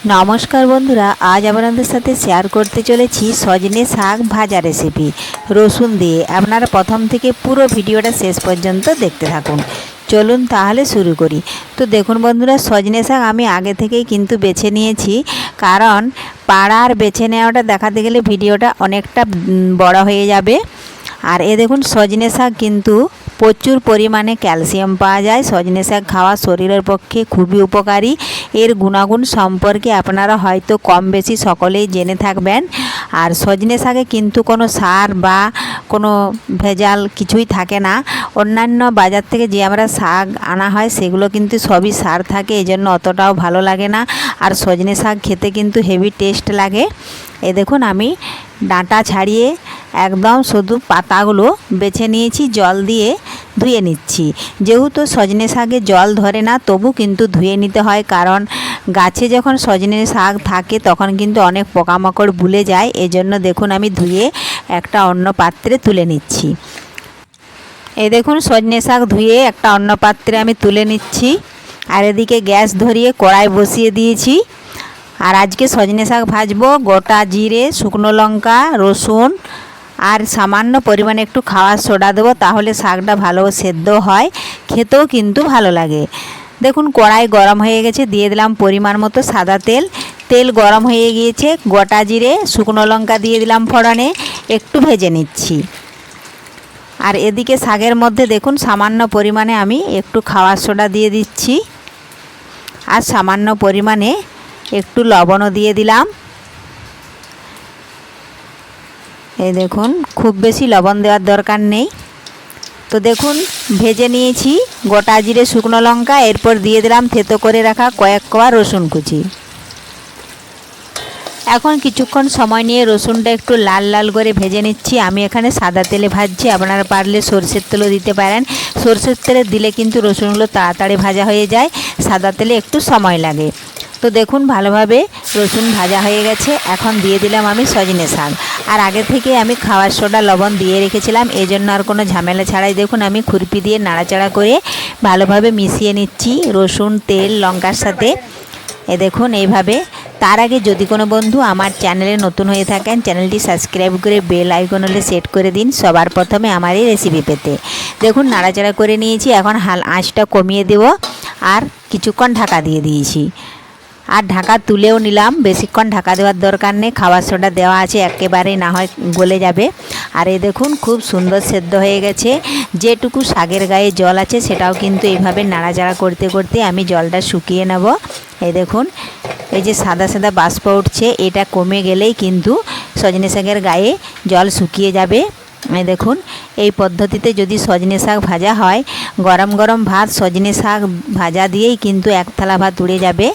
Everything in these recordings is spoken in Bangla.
নমস্কার বন্ধুরা, আজ আপনাদের সাথে শেয়ার করতে চলেছি সজনে শাক ভাজা রেসিপি রসুন দিয়ে। আপনারা প্রথম থেকে পুরো ভিডিওটা শেষ পর্যন্ত দেখতে থাকুন। চলুন তাহলে শুরু করি। তো দেখুন বন্ধুরা, সজনে শাক আমি আগে থেকেই কিন্তু বেছে নিয়েছি, কারণ পাড়ার বেছে নেওয়াটা দেখাতে গেলে ভিডিওটা অনেকটা বড় হয়ে যাবে। আর দেখুন সজনে শাক কিন্তু প্রচুর পরিমাণে ক্যালসিয়াম পাওয়া যায়। সজনে শাক খাওয়া শরীরের পক্ষে খুবই উপকারী। এর গুণাগুণ সম্পর্কে আপনারা হয়তো কম বেশি সকলেই জেনে থাকবেন। আর সজনে শাকে কিন্তু কোনো সার বা কোনো ভেজাল কিছুই থাকে না। অন্যান্য বাজার থেকে যে আমরা শাক আনা হয় সেগুলো কিন্তু সবই সার থাকে, এজন্য অতটাও ভালো লাগে না। আর সজনে শাক খেতে কিন্তু হেভি টেস্ট লাগে। দেখুন আমি ডাঁটা ছাড়িয়ে একদম শুধু পাতাগুলো বেছে নিয়েছি, জল দিয়ে ধুয়ে নিচ্ছি। যেহেতু সজনে শাকে জল ধরে না, তবু কিন্তু ধুয়ে নিতে হয়, কারণ গাছে যখন সজনে শাক থাকে তখন কিন্তু অনেক পোকামাকড় বুলে যায়। এজন্য দেখুন আমি ধুয়ে একটা অন্য পাত্রে তুলে নিচ্ছি। দেখুন সজনে শাক ধুয়ে একটা অন্য পাত্রে আমি তুলে নিচ্ছি। আর এদিকে গ্যাস ধরিয়ে কড়াই বসিয়ে দিয়েছি। আর আজকে সজনে শাক ভাজবো। গোটা জিরে, শুকনো লঙ্কা, রসুন আর সামান্য পরিমাণে একটু খাওয়ার সোডা দেবো, তাহলে শাকটা ভালো সেদ্ধ হয়, খেতেও কিন্তু ভালো লাগে। দেখুন কড়াই গরম হয়ে গেছে, দিয়ে দিলাম পরিমাণ মতো সাদা তেল। তেল গরম হয়ে গিয়েছে, গোটা জিরে, শুকনো লঙ্কা দিয়ে দিলাম ফোড়নে, একটু ভেজে নিচ্ছি। আর এদিকে শাকের মধ্যে দেখুন সামান্য পরিমাণে আমি একটু খাওয়ার সোডা দিয়ে দিচ্ছি, আর সামান্য পরিমাণে একটু লবণও দিয়ে দিলাম। দেখুন খুব বেশি লবণ দেওয়ার দরকার নেই। তো দেখুন ভেজে নিয়েছি গোটা জিরে, শুকনো লঙ্কা, এরপর দিয়ে দিলাম থেতো করে রাখা কয়েক কোয়া রসুন কুচি। এখন কিছুক্ষণ সময় নিয়ে রসুনটা একটু লাল লাল করে ভেজে নিচ্ছি। আমি এখানে সাদা তেলে ভাজছি, আপনারা পারলে সরষের তেলও দিতে পারেন। সরষের তেলে দিলে কিন্তু রসুনগুলো তাড়াতাড়ি ভাজা হয়ে যায়, সাদা তেলে একটু সময় লাগে। তো দেখুন ভালোভাবে রসুন ভাজা হয়ে গেছে। এখন দিয়ে দিলাম আমি সজনে শাক। আর আগে থেকে আমি খাওয়ার সোডা লবণ দিয়ে রেখেছিলাম, এই জন্য আর কোনো ঝামেলা ছাড়াই দেখুন আমি খুরপি দিয়ে নাড়াচাড়া করে ভালোভাবে মিশিয়ে নিচ্ছি রসুন, তেল, লঙ্কার সাথে। দেখুন এইভাবে। তার আগে যদি কোনো বন্ধু আমার চ্যানেলে নতুন হয়ে থাকেন, চ্যানেলটি সাবস্ক্রাইব করে বেল আইকন হলে সেট করে দিন সবার প্রথমে আমার এই রেসিপি পেতে। দেখুন নাড়াচাড়া করে নিয়েছি, এখন আঁচটা কমিয়ে দেব আর কিছুক্ষণ ঢাকা দিয়ে দিয়েছি। আর ঢাকা তুলেও নিলাম, বেশিক্ষণ ঢাকা দেওয়ার দরকার নেই, খাবার সোডা দেওয়া আছে, একেবারে না হয় গলে যাবে। আর দেখুন খুব সুন্দর সেদ্ধ হয়ে গেছে। যেটুকু শাকের গায়ে জল আছে সেটাও কিন্তু এইভাবে নাড়াচাড়া করতে করতে আমি জলটা শুকিয়ে নেব। দেখুন এই যে সাদা সাদা বাষ্প উঠছে, এটা কমে গেলেই কিন্তু সজনে শাকের গায়ে জল শুকিয়ে যাবে। দেখুন এই পদ্ধতিতে যদি সজনে শাক ভাজা হয়, গরম গরম ভাত সজনে শাক ভাজা দিয়েই কিন্তু এক থালা ভাত উড়ে যাবে।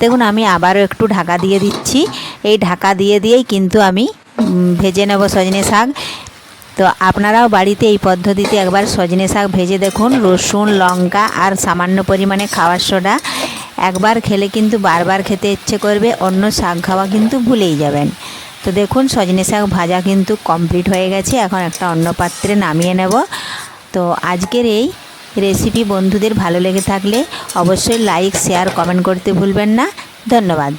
দেখুন আমি আবারও একটু ঢাকা দিয়ে দিচ্ছি। এই ঢাকা দিয়েই কিন্তু আমি ভেজে নেব সজনে শাক। তো আপনারাও বাড়িতে এই পদ্ধতিতে একবার সজনে শাক ভেজে দেখুন। রসুন, লঙ্কা আর সামান্য পরিমাণে খাওয়ার সোডা, একবার খেলে কিন্তু বারবার খেতে ইচ্ছে করবে, অন্য শাক খাওয়া কিন্তু ভুলেই যাবেন। তো দেখুন সজনে শাক ভাজা কিন্তু কমপ্লিট হয়ে গেছে, এখন একটা অন্য পাত্রে নামিয়ে নেব। তো আজকের এই রেসিপি বন্ধুদের ভালো লেগে থাকলে অবশ্যই লাইক, শেয়ার, কমেন্ট করতে ভুলবেন না। ধন্যবাদ।